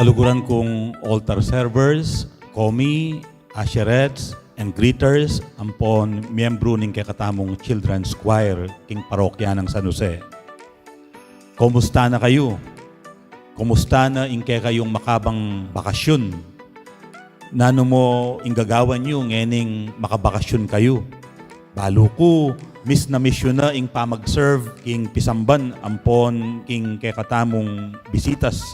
Kaluguran kong altar servers, komi, asherets, and greeters, ampon miyembro ning kakatamong Children's Choir king parokya ng San Jose. Kumusta na kayo? Kumusta na ingke kayong makabang bakasyon? Nano mo inggagawan nyo ngening makabakasyon kayo? Balo ko, miss na yun na ing pamag-serve king pisamban ampon king kakatamong bisitas.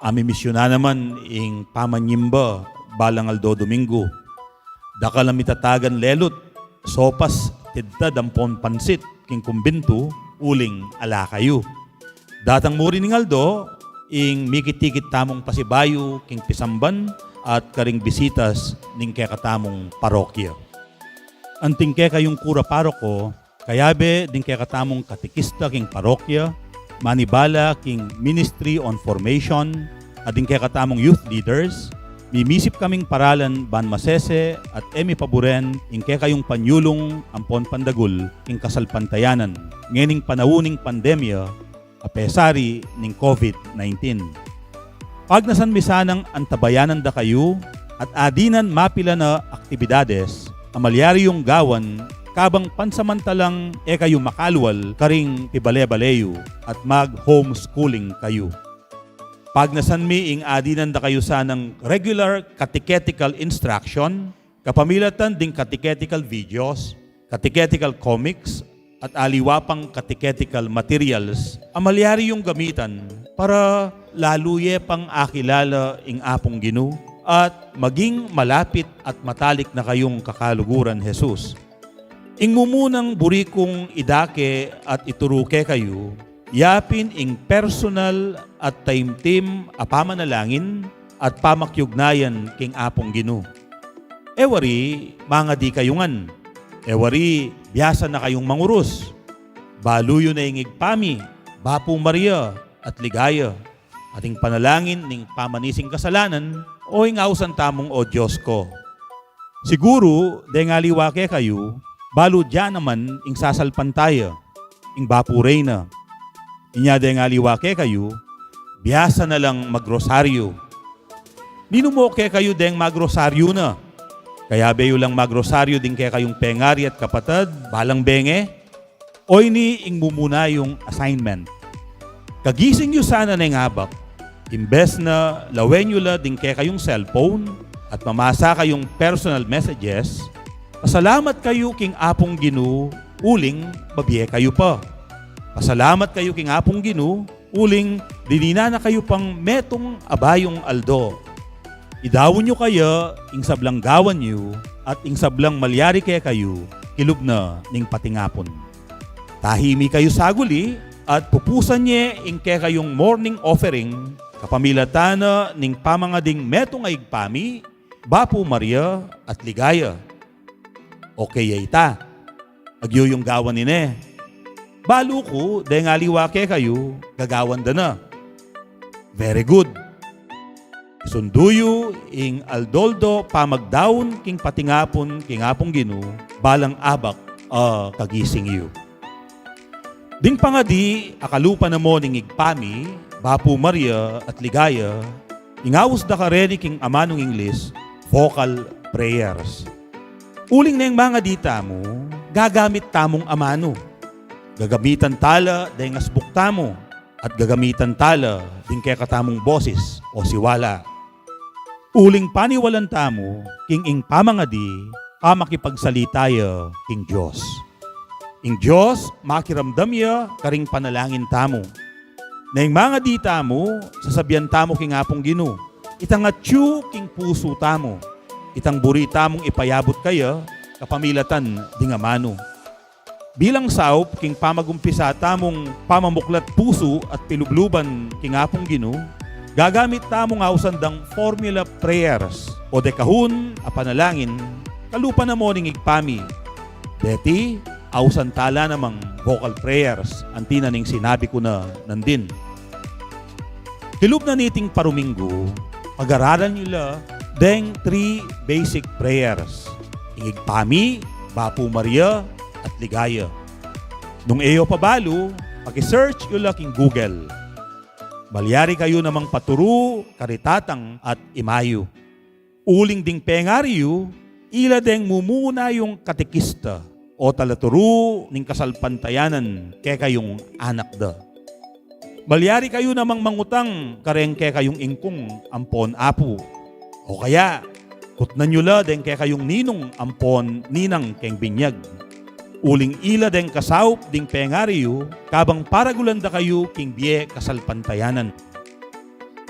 Ami misyon na naman ing pamanyimba balang Aldo Domingo. Dakalam itatagan lelot, sopas tidta dampon pansit king kumbinto uling ala kayo. Datang muri ning Aldo ing mikitikit tamong pasibayo king pisamban at karing bisitas ning kekatamong parokya. Anting kayong kura paroko, kayabe din kekatamong katikista king parokya, manibala king Ministry on Formation, at din kekatamong youth leaders, mimisip kaming paralan ban masese at emi paboren ing kayong panyulong ampon pandagul ing kasalpantayanan ngening panawuning pandemya apesari ning COVID-19. Pag nasan misanang antabayanan da kayo at adinan mapila na aktibidades, amalyari yung gawan kabang pansamantalang kayo makalwal karing tibale-baleyo at mag-homeschooling kayo. Pag nasan mi ing adinan da kayo sanang regular catechetical instruction, kapamilatan ding catechetical videos, catechetical comics, at aliwapang catechetical materials, amalyari yung gamitan para laluye pang akilala ing apong Ginoo at maging malapit at matalik na kayong kakaluguran Jesus. Ing mumunang burikong idake at ituruke kayo, yapin ing personal at taimtim a pamanalangin at pamakyugnayan king apong Ginoo. Ewari, mga di kayungan. Ewari, biyasa na kayong mangurus. Baluyo na ing igpami, Bapo Maria at ligaya. Ating panalangin ning pamanising kasalanan o ing ausan tamong o Diyos ko. Siguro, dengaliwake kayo, balo dyan naman ing sasalpan tayo, ing Bapo Reyna. Inya dengaliwake kayo, biyasa na lang magrosaryo. Ninumoke kayo deng magrosaryo na. Kaya beyo lang magrosaryo din kaya kayong pengari at kapatid, balang benge. O ini ing mumuna yung assignment. Kagising nyo sana na ngabak. Imbes na lawen nyo la din kaya kayong cellphone at mamasa kayong personal messages, pasalamat kayo king apong Ginoo, uling babiye kayo pa. Pasalamat kayo king apong Ginoo, uling dinina na kayo pang metong abayong Aldo. Idawon nyo kaya ing sablang gawan nyo at ing sablang malyari kaya kayo, kilub na ning patingapon. Tahimi kayo saguli at pupusan niya ing kaya kayong morning offering kapamilatana ning pamangading metong aigpami, Bapo Maria at ligaya. Okay ita, agyo yung gawan nine. Balo ko, dahil ngaliwake kayo, gagawan da na. Very good. Sunduyo ing Aldoldo pamagdaon king patingapon king apong Ginoo, balang abak kagising yu. Ding pangadi, akalupa na mo ning igpami, Bapo Maria at ligaya, ingawos da kareni king amanong Ingles, vocal prayers. Uling na yung mga dita mo, gagamit tamong amano. Gagamitan tala dahil ngasbuk tamo at gagamitan tala din kaya katamong boses o siwala. Uling paniwalan tamo, king ing pamangadi, makipagsalitayo king Diyos. Ing Diyos, makiramdam ya karing panalangin tamo. Na ing mga di tamo, sasabihan tamo king apong Ginoo, itang atyu king puso tamo, itang buri tamong ipayabot kaya, kapamilatan ding amano. Bilang saup, king pamagumpisa tamong pamamuklat puso at pilubluban king apong Ginoo, gagamit tamong ausandang formula prayers o dekahun a panalangin, kalupa na mo ning igpami. Deti, ausan tala namang vocal prayers, antina ning sinabi ko na nandin. Kilub na niting paruminggo, pag-aralan nila deng 3 basic prayers. Ingigpami, Bapo Maria, at ligaya. Nung eyo pabalo, pag-search yung laking Google. Balyari kayo namang paturu, karitatang at imayo. Uling ding pengaryo, ila deng mumuna yung katikista o talaturu ning kasalpantayanan ke kayong anak da. Balyari kayo namang mangutang kareng ke kayong ingkong ampon apu. O kaya, kutnan nyo la deng ke kayong ninong ampon ninang keng binyag. Uling ila deng kasaup ding pengaryo, kabang paragulanda kayo king biye kasalpantayanan.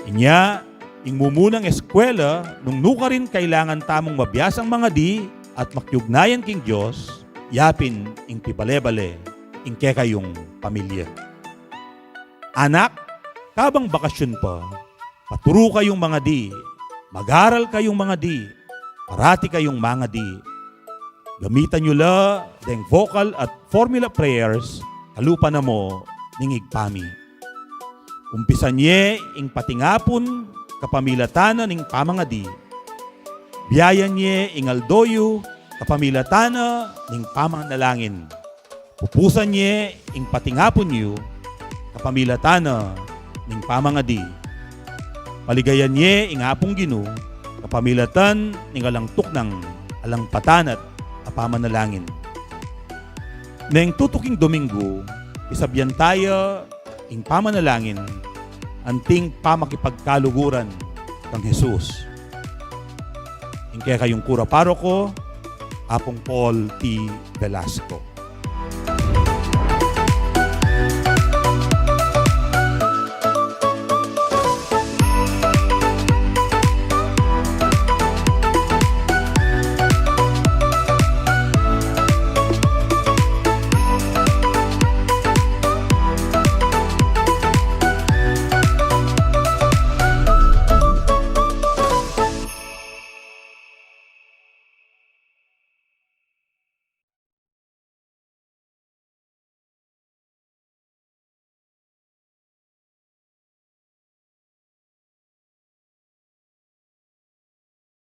Inya, ing mumunang eskwela, nung nuka rin kailangan tamong mabiyasang mga di at makyugnayan king Diyos, yapin ing pibale-bale, ing ke kayong pamilya. Anak, kabang bakasyon pa, paturo kayong mga di, mag-aral kayong mga di, parati kayong mga di. Gamitan nyo la deng vocal at formula prayers, kalupa na mo ning igpami. Umpisan nye ing patingapon, kapamilatana ning pamangadi. Biyayan nye ing aldoyo, kapamilatana ning pamanalangin. Pupusan nye ing patingapon nyo, kapamilatana ning pamangadi. Paligayan nye ing apong Gino, kapamilatan ning alangtuk ng alangpatanat apamanalangin. Neng tutuking Domingo, isabyan tayo ing pamanalangin anting pamakipagkaluguran kang Jesus. Ing kaya kayong kura paroko, Apong Paul T. Velasco.